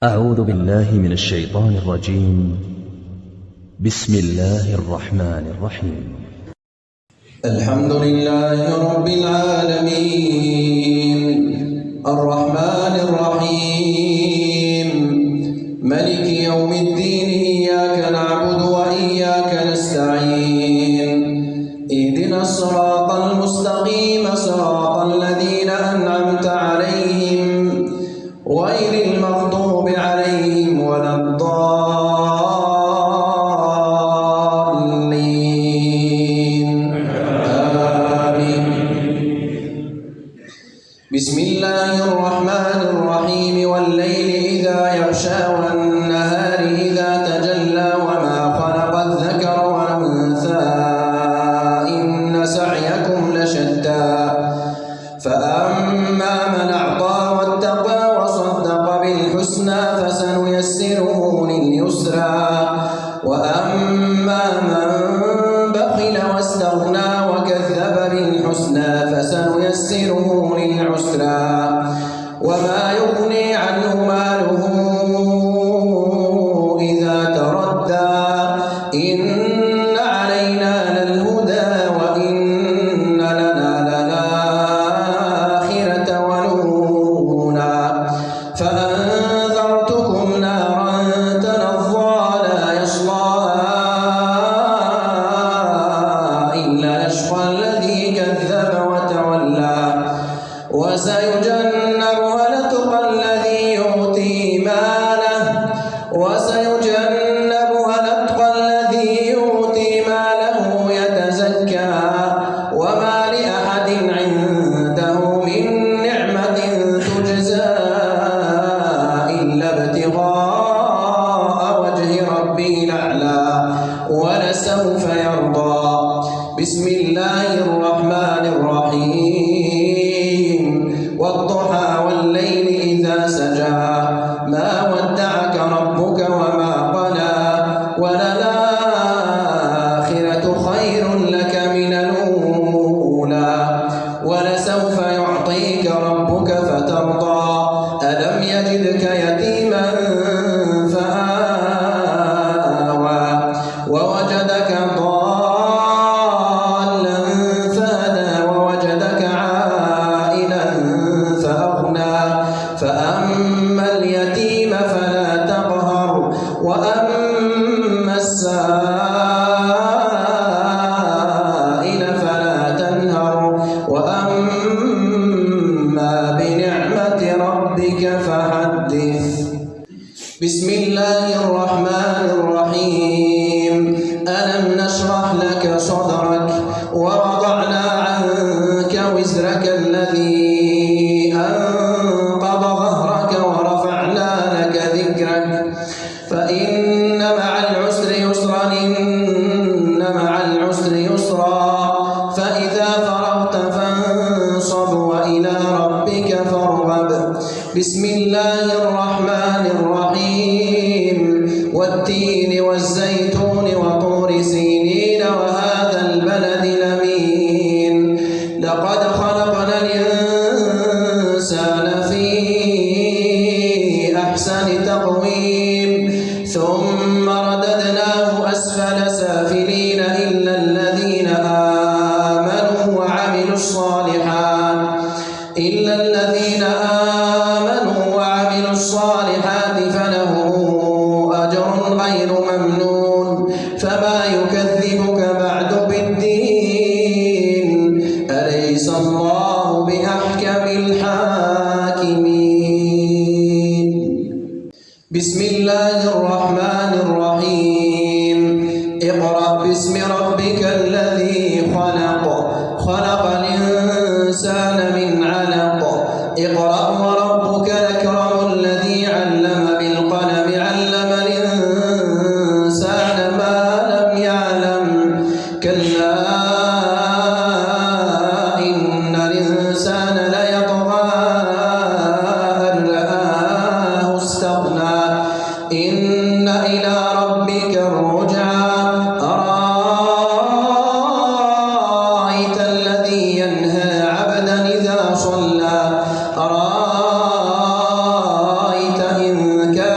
أعوذ بالله من الشيطان الرجيم. بسم الله الرحمن الرحيم. الحمد لله رب العالمين الرحمن الرحيم ملك يوم الدين إياك نعبد وإياك نستعين اهدنا الصراط المستقيم صراط الذين أنعمت عليهم غير المغضوب عليهم ولا الضالين آمين. بسم الله الرحمن الرحيم والليل إذا يغشى والنهار إذا تجلى وما خلق الذكر والأنثى إن سعيكم لشتى فأما من أعطى واتقى وصدق بالحسنى فسنيسره لليسرى وأما من بخل واستغنى وكذب بالحسنى فسنيسره للعسرى وما يغني عنه ماله إذا تردى إن علينا للهدى وإن لنا للآخرة والأولى فأنذرتكم نارا تلظى لا يصلاها إلا الأشقى الذي كذب وتولى وسيجنبها الأتقى الذي يؤتي ماله يتزكى وما لأحد عنده من نعمة تجزى إلا ابتغاء وجه ربه الأعلى ولسوف يرضى. بسم الله الرحمن الرحيم والضحى والليل إذا سجى ما ودعك ربك وما قلى وللآخرة خير لك من الأولى ولسوف يعطيك ربك فترضى ألم يجدك يتيما فآوى ووجدك ضالا فهدى ووجدك عائلا فأغنى فأما اليتيم فلا تقهر وأما السائل فلا تنهر وأما بنعمة ربك فحدث. بسم الله الرحمن الرحيم ألم نشرح لك صدرك ووضعنا عنك وزرك الذي أنقض ظهرك ورفعنا لك ذكرك فإن مع العسر يسرا إن مع العسر يسرا فإذا فرغت فانصب وإلى ربك فارغب. بسم الله الرحمن الرحيم والتين والزيتون وطور سينين وهذا البلد الأمين لقد خلقنا الإنسان في أحسن تقويم ثم رددناه أسفل سافلين إلا الذين آمنوا وعملوا الصالحات فلهم أجر غير ممنون فما يكذبك بعد بالدين أليس الله بأحكم الحاكمين. بسم الله الرحمن الرحيم اقرأ باسم ربك الذي خلق الإنسان من علق اقرأ وربك الأكرم الذي علم بالقلم علم الإنسان ما لم يعلم كلا إن الإنسان ليطغى أن رآه استغنى إن إلى ربك الرجعى أرأيت الذي ينهى عبدا إذا صلى أرأيت إن كان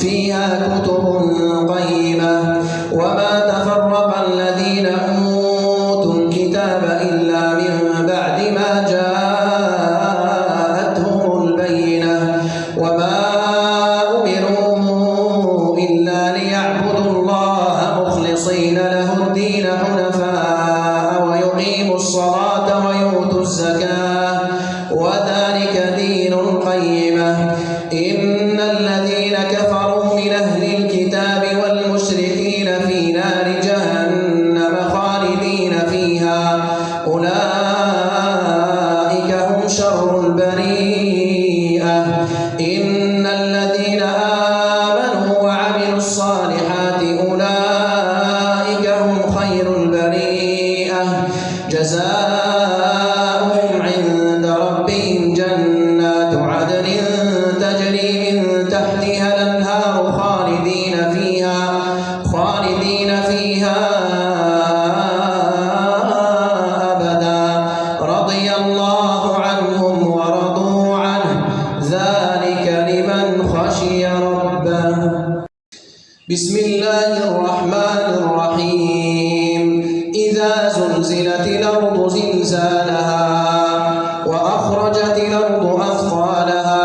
فيها كتب قيمة وما تفرق الذين أوتوا الكتاب إلا من بعد ما جاءتهم البينة وما أمروا إلا ليعبدوا الله مخلصين له الدين حنفاء ويقيموا الصلاة ويؤتوا الزكاة وذلك دين القيمة إن الذين كفروا من أهل الكتاب والمشركين في نار جهنم خالدين فيها أولئك هم شر البريئة إن الذين آمنوا وعملوا الصالحات أولئك هم خير البريئة جزاؤهم عند ربهم جنات عدن تجري من تحتها الأنهار خالدين فيها أبدا رضي الله عنهم ورضوا عنه ذلك لمن خشي ربه. بسم الله الرحمن الرحيم إذا زلزلت الأرض زلزالها وأخرجت الأرض أثقالها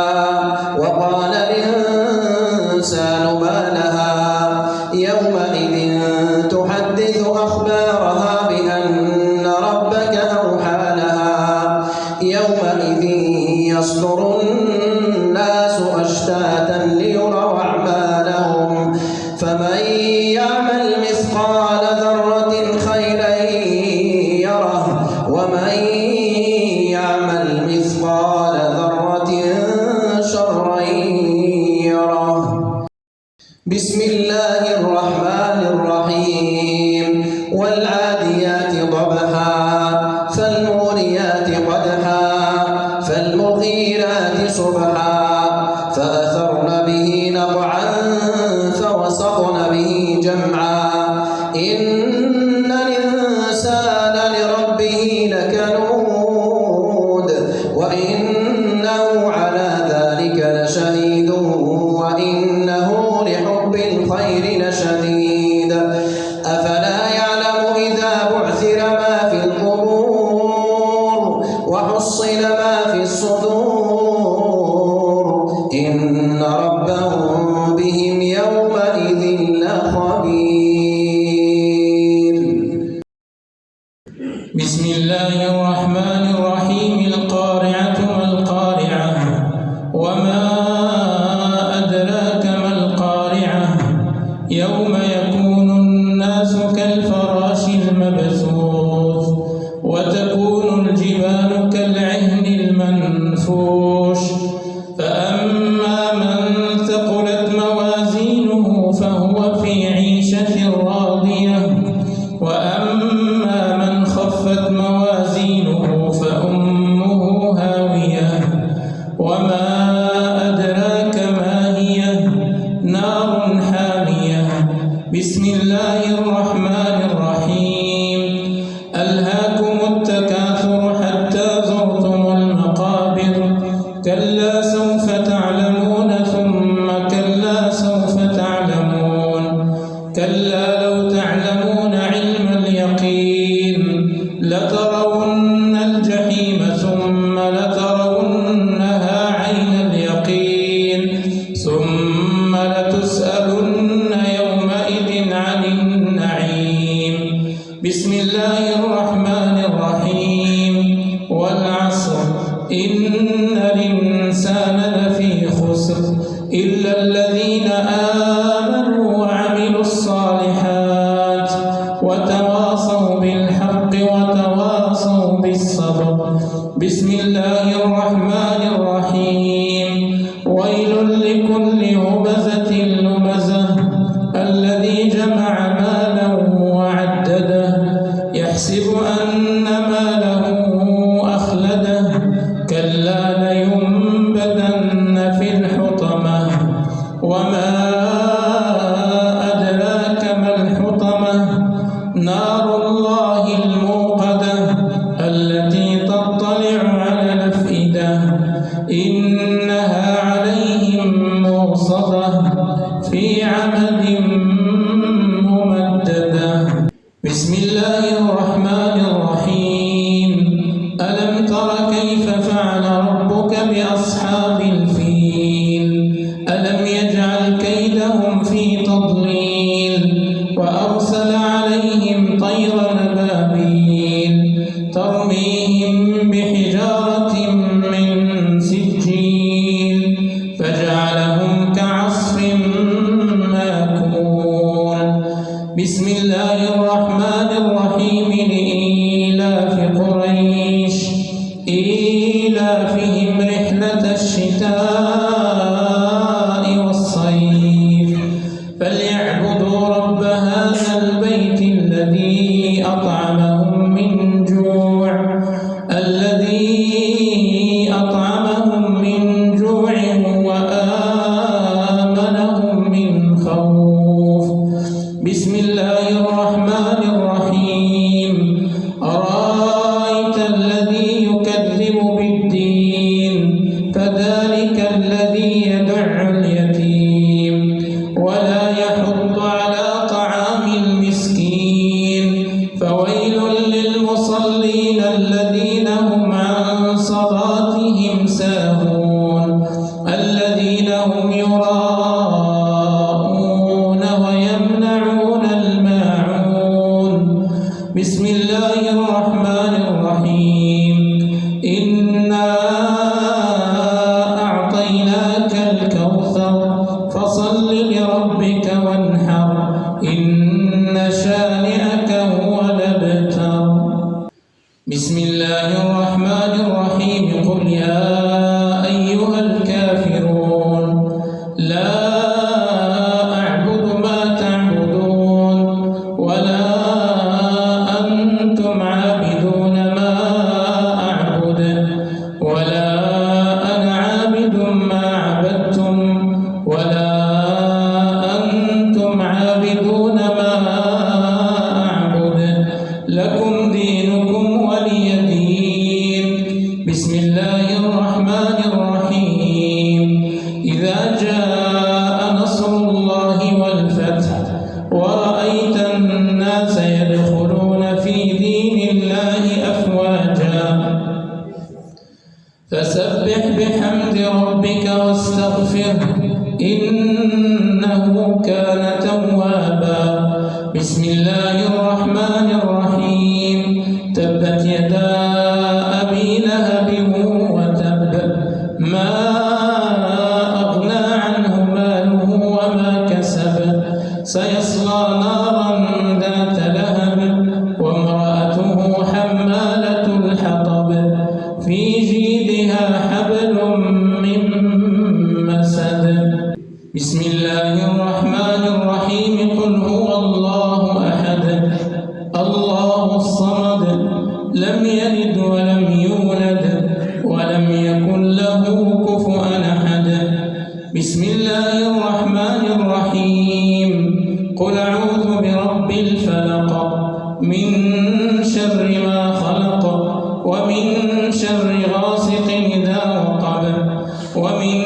وقال الإنسان ما لها يومئذ تحدث أخبارها بأن ربك أوحى لها يومئذ يصدر الناس أشتاتا ليروا أعمالهم فمن يعمل مثقال ذرة خيرا يره ومن يعمل مثقال ذرة شرا يره. بسم الله الرحمن الرحيم والعاديات ضبحا فالموريات قدحا فالمغيرات صبحا فأثرن به نقعا فوسطن به جمعا إن الإنسان لربه لكنود وإنه على ذلك لشهيد وإنه لحب الخير لشديد أفلا يعلم إذا بعثر ما في القبور وحصل ما في الصدور إن ربهم بهم يومئذ لخبير. بسم الله الرحمن الرحيم القارعة ما القارعة وما أدراك ما القارعة يوم يكون الناس كالفراش المبثوث وتكون الجبال كالعهن المنفوش فأما من ثقلت موازينه فهو في عيشة راضية وأما من خفت موازينه فأمه هاوية وما أدراك ما هي نار حامية. بسم الله الرحمن الرحيم ألهاكم التكاثر حتى زرتم المقابر كلا سوف تعلمون ثم كلا سوف تعلمون كلا لو تعلمون علم اليقين لترون الجحيم ثم لترونها عين اليقين ثم لتسألن يومئذ عن النعيم. بسم الله الرحمن الرحيم والعصر إن الإنسان لفي خسر إلا الذين آمنوا وعملوا الصالحات وتواصوا بالحق وتواصوا بالصبر. بسم الله الرحمن الرحيم ويل لكل همزة لمزة الذي جمع مالا وعدده يحسب أن ماله أخلده كلا لينبذن في الحطمة وما أدراك ما الحطمة نار الله الموقدة التي تطلع على الأفئدة إنها عليهم موصدة في عمد ممددة. بسم الله الرحمن الرحيم. ألم تر كيف فعل ربك بأصحاب الفيل؟ ألم يجعل كيدهم في تضليل وأرسل عليهم طيرا أبابيل ترميهم بحجارة من سجيل فجعلهم كعصف مأكول. بسم الله الرحمن الرحيم. لإيلاف قريش إيلافهم رحلة الشتاء والصيف فليعبدوا رب هذا البيت الذي أطعمهم من جوع وآمنهم من خوف. بسم الله الرحمن الرحيم. أرأيت الذي يكذب بالدين فذلك الذي يدع اليتيم ولا يحض على طعام المسكين فويل للمصلين الذين هم عن صلاتهم ساهون الذين هم يراءون ويمنعون الماعون. بسم الله الرحمن الرحيم. إنا أعطيناك الكوثر فصل لربك وانحر إن شانئك هو الأبتر. بسم الله الرحمن الرحيم. قل يا أيها الكافرون لا أعبد ما تعبدون ولا أنتم عابدون ما أعبد ولا أنا عابد ما عبدتم ولا أنتم عابدون ما أعبد لكم دينكم ولي دين. بسم الله الرحمن الرحيم. إذا جاء نصر الله والفتح ورأيت الناس يدخلون في دين الله أفواجا فسبح بحمد ربك واستغفره إنه كان توابا. بسم الله الرحمن الرحيم. تبت يدا أبي لهب وتب ما أغنى عنه ماله وما كسب سيصلى نارا ذات لهب وامرأته حمالة الحطب في جيدها حبل من مسد. بسم الله الرحمن الرحيم. قل هو الله أحد الله الصمد لم يلد ولم يولد ولم يكن له كفوا أحد. بسم الله الرحمن الرحيم. قل أعوذ برب الفلق من شر ما خلق ومن شر غاسق إذا وقب ومن